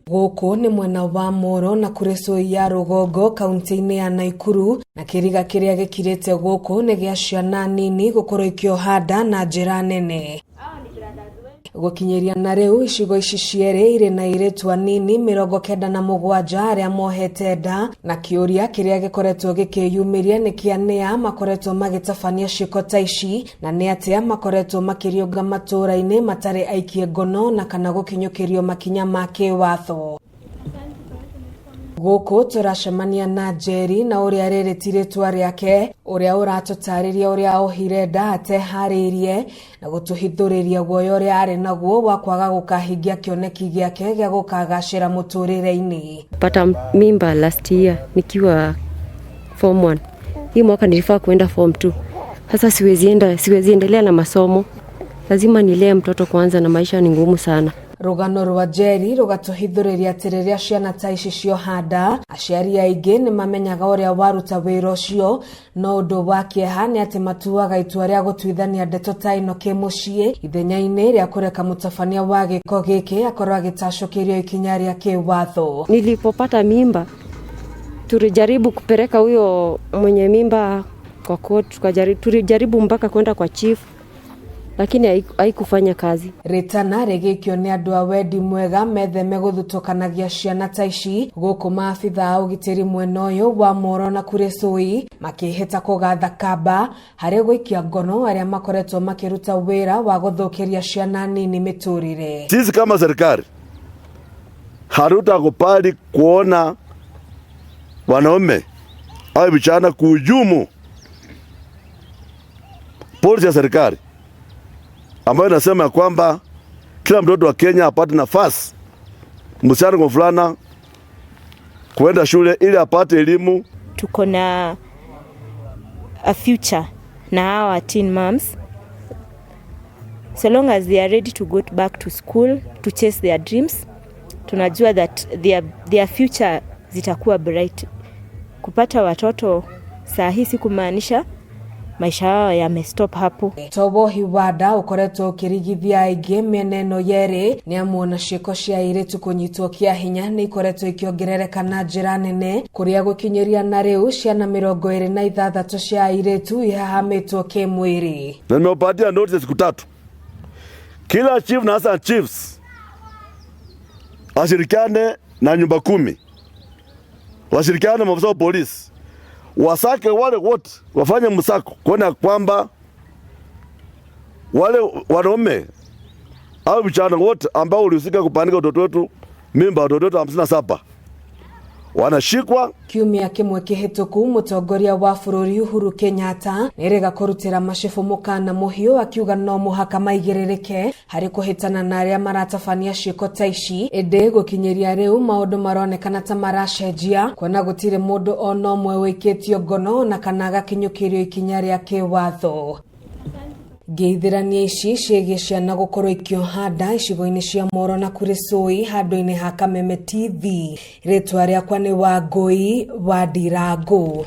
Guku ni mwena wa Molo na Kuresoi ya Rugongo kaunti-ini ya Nakuru, na kiriga kiria gikirite guku ni gia ciana nini gukorwo ikiohanda na njira nene. Gukinyiria na riu icigo ici ciere ire na airitu anini 97 aria mohete nda, na kiuria kiria gikoretwo gikiyumiria ni kiania makoretwo magitabania ciiko ta ici, na ni atia makoretwo makiriunga matura-ini matari aikie ngono na kana gukinyukirio makinya ma kiwatho. Guku turacemania na Njeri na uria riritire twa riake, uria uratutariria uria ohire nda ateharirie na gutuhithuriria guoya uria ari naguo wa kwaga gukahingia kioneki giake gia gukagacira muturire-ini. Pata mimba last year nikiwa form 1. Hii mwaka nilifaa kuenda form 2. Sasa siwezi endelea na masomo. Lazima nilee mtoto kwanza na maisha ni ngumu sana. Rugano rwa Njeri rugatuhithuriria atiriria ciana ta ici ciohanda, aciari aingi ni mamenyaga uria waruta wira ucio, no undu wa kieha ni ati matuaga itua ria gutuithania ndeto ta ino kimucii ithenya-ini ria kureka mutabania wa giko giki akorwo agitacokirio ikinya ria kiwatho. Nilipopata mimba tulijaribu kupeleka huyo mwenye mimba kwa court, tulijaribu mpaka kwenda kwa chief, lakini haikufanya kazi. Ritana regekio ni andu a wendi mwega metheme guthutokanagia ciana ta ici, guku maabitha a ugitiri mwena uyu wa Molo na Kuresoi makihita kugatha kamba hari gwikia ngono aria makoretwo makiruta wira wa guthukiria ciana nini miturire. Sisi kama serikali harutakubali kuona wanaume au vijana kuhujumu polisi ya serikali ambayo inasema kwamba kila mtoto wa Kenya apate nafasi, msichana kwa fulana kuenda shule ili apate elimu. Tuko na a future na our teen moms, so long as they are ready to go back to school to chase their dreams, tunajua that their future zitakuwa bright. Kupata watoto saa hii si kumaanisha maisha yao yamestop hapo. Tobo hiwada ukoretwo kirigithia aingi mieneno yeri ni amuona ciiko cia Airitu kunyitwo kiahinya ni ikoretwo ikiongerereka na njira nene, kuria gukinyiria na riu ciana 26 cia Airitu ihahamitwo kimwiri. Na nimepatia notice siku 3. Kila chief na hasa chiefs washirikiane na nyumba 10, washirikiane na maafisa wa polisi, wasake wale wote, wafanye msako kuona kwamba wale wanaume au vijana wote ambao walihusika kupandika watoto wetu mimba watoto wetu 57 wanashikwa. Kiumia kimwe kihituku mutongoria wa bururi Uhuru Kenyatta nirega kurutira mashifu mukana muhio akiuga no muhaka maigirereke hari kuhitana na aria maratabania ciiko ta ici, ende gukinyiria riu maundu maronekana ta maracenjia, kuona gutire mundu ono mwe wikitio ngono na kana gakinyukirio ikinya ria kiwatho. Geithirania ici ciĩgiĩ ciana gukorwo ikiohanda icigo-ini cia Molo na Kuresoi handu-ini ha Kameme TV. Ritwa riakwa ni Wangui wa Ndirangu.